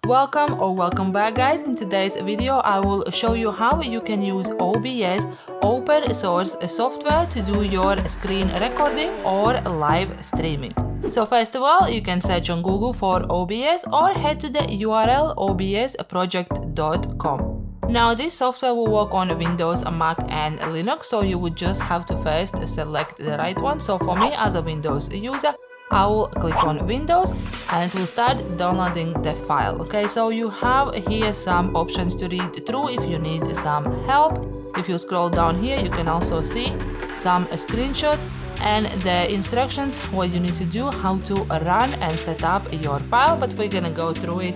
Welcome or welcome back, guys. In today's video I will show you how you can use OBS, open source software, to do your screen recording or live streaming. So first of all, you can search on Google for OBS or head to the URL obsproject.com. Now this software will work on Windows, Mac and Linux, so you would just have to first select the right one. So for me, as a Windows user, I will click on Windows and it will start downloading the file. Okay, so you have here some options to read through if you need some help. If you scroll down here, you can also see some screenshots and the instructions, what you need to do, how to run and set up your file, but we're gonna go through it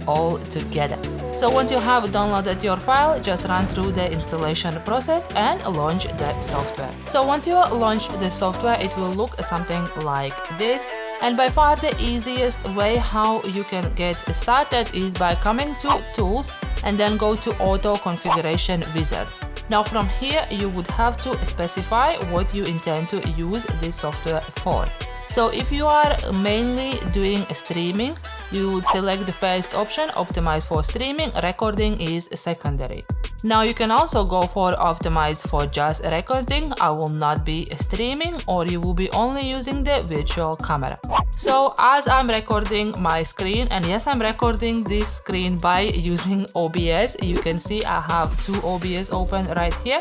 all together. So once you have downloaded your file, just run through the installation process and launch the software. So once you launch the software, it will look something like this. And by far the easiest way how you can get started is by coming to Tools and then go to Auto Configuration Wizard. Now from here you would have to specify what you intend to use this software for. So if you are mainly doing streaming, you would select the first option, optimize for streaming, recording is secondary. Now you can also go for optimize for just recording, I will not be streaming, or you will be only using the virtual camera. So as I'm recording my screen, and yes, I'm recording this screen by using OBS, you can see I have two OBS open right here.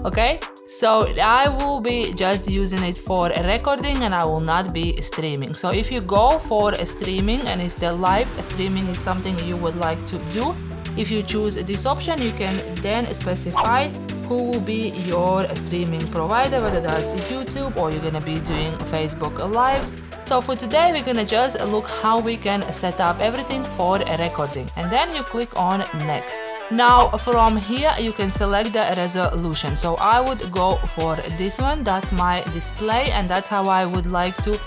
Okay, so I will be just using it for recording and I will not be streaming. So if you go for streaming and if the live streaming is something you would like to do, if you choose this option, you can then specify who will be your streaming provider, whether that's YouTube or you're gonna be doing Facebook Lives. So for today, we're gonna just look how we can set up everything for a recording, and then you click on Next. Now from here you can select the resolution. So I would go for this one, that's my display, and that's how I would like to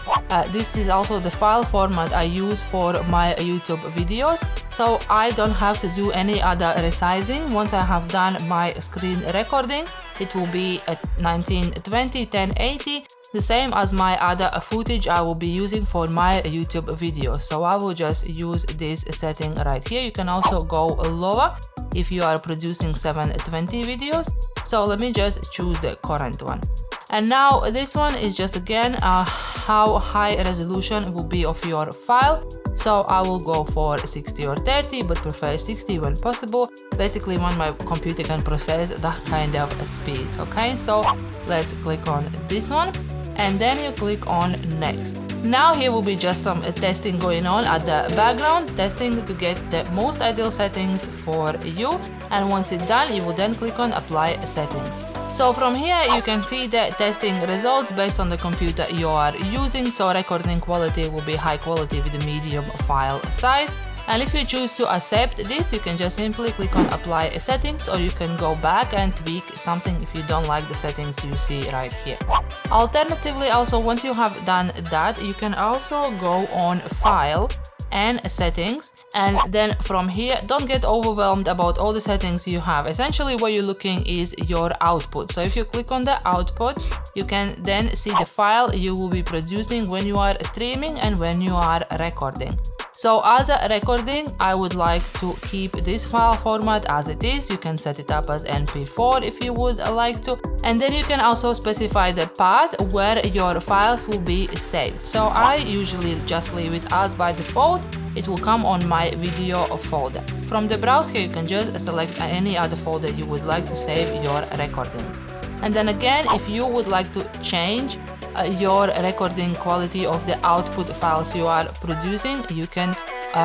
this is also the file format I use for my YouTube videos, so I don't have to do any other resizing. Once I have done my screen recording, it will be at 1920 1080, the same as my other footage I will be using for my YouTube videos. So I will just use this setting right here. You can also go lower if you are producing 720 videos. So let me just choose the current one. And now this one is just again how high resolution will be of your file. So I will go for 60 or 30, but prefer 60 when possible. Basically when my computer can process that kind of speed. Okay, so let's click on this one and then you click on Next. Now here will be just some testing going on at the background, testing to get the most ideal settings for you, and once it's done you will then click on Apply Settings. So from here you can see the testing results based on the computer you are using. So recording quality will be high quality with a medium file size. And if you choose to accept this, you can just simply click on Apply Settings, or you can go back and tweak something if you don't like the settings you see right here. Alternatively, also once you have done that, you can also go on File and Settings, and then from here don't get overwhelmed about all the settings you have. Essentially what you're looking is your output. So if you click on the output, you can then see the file you will be producing when you are streaming and when you are recording. So as a recording, I would like to keep this file format as it is. You can set it up as MP4 if you would like to. And then you can also specify the path where your files will be saved. So I usually just leave it as by default. It will come on my video folder. From the browser, you can just select any other folder you would like to save your recordings. And then again, if you would like to change your recording quality of the output files you are producing, you can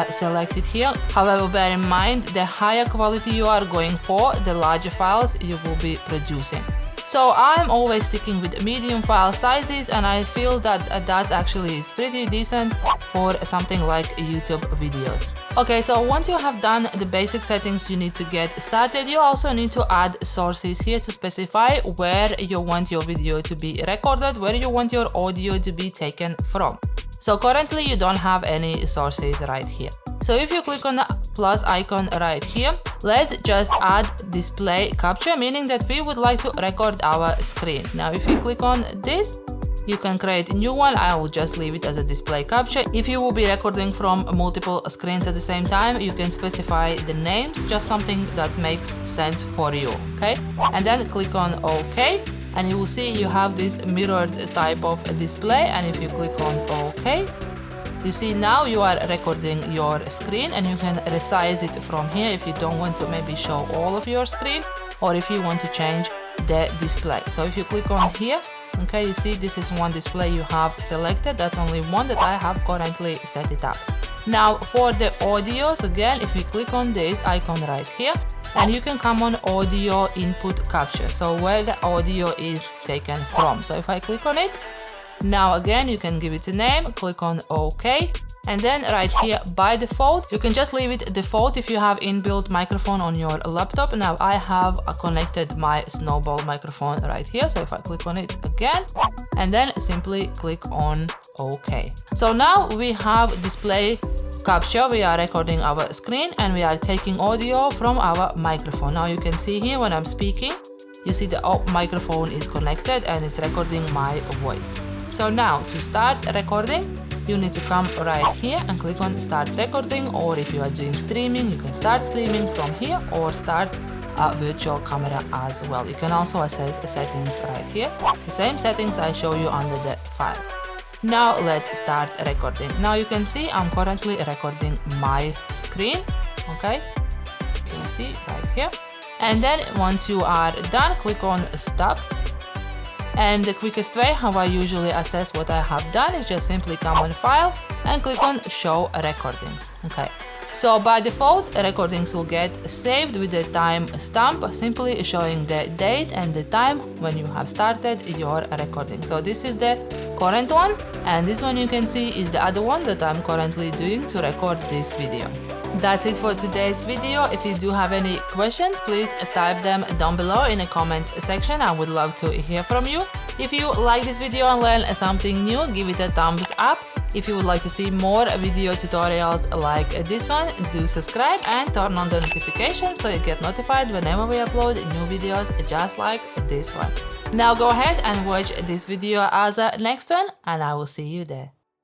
select it here. However, bear in mind, the higher quality you are going for, the larger files you will be producing. So I'm always sticking with medium file sizes, and I feel that that actually is pretty decent for something like YouTube videos. Okay, so once you have done the basic settings you need to get started, you also need to add sources here to specify where you want your video to be recorded, where you want your audio to be taken from. So currently you don't have any sources right here. So if you click on the plus icon right here, let's just add display capture, meaning that we would like to record our screen. Now if you click on this, You can create a new one. I will just leave it as a display capture. If you will be recording from multiple screens at the same time, you can specify the name, just something that makes sense for you, okay? And then click on OK, and you will see you have this mirrored type of display. And if you click on OK, you see now you are recording your screen, and you can resize it from here if you don't want to maybe show all of your screen, or if you want to change the display. So if you click on here, okay, you see this is one display you have selected. That's only one that I have currently set it up. Now for the audios, again, if you click on this icon right here, and you can come on audio input capture, so where the audio is taken from. So if I click on it, now again you can give it a name, click on OK, and then right here by default you can just leave it default if you have inbuilt microphone on your laptop. Now I have connected my snowball microphone right here, so if I click on it again and then simply click on OK. So now we have display capture. We are recording our screen and we are taking audio from our microphone. Now you can see here when I'm speaking, you see the microphone is connected and it's recording my voice. So now to start recording, you need to come right here and click on start recording, or if you are doing streaming, you can start streaming from here or start a virtual camera as well. You can also access the settings right here. The same settings I show you under the file. Now let's start recording. Now you can see I'm currently recording my screen, okay? You can see right here. And then once you are done, click on stop. And the quickest way how I usually assess what I have done is just simply come on file and click on show recordings. Okay, so by default recordings will get saved with the time stamp, simply showing the date and the time when you have started your recording. So this is the current one, and this one you can see is the other one that I'm currently doing to record this video. That's it for today's video. If you do have any questions, please type them down below in the comment section. I would love to hear from you. If you like this video and learn something new, give it a thumbs up. If you would like to see more video tutorials like this one, do subscribe and turn on the notifications so you get notified whenever we upload new videos just like this one. Now go ahead and watch this video as a next one, and I will see you there.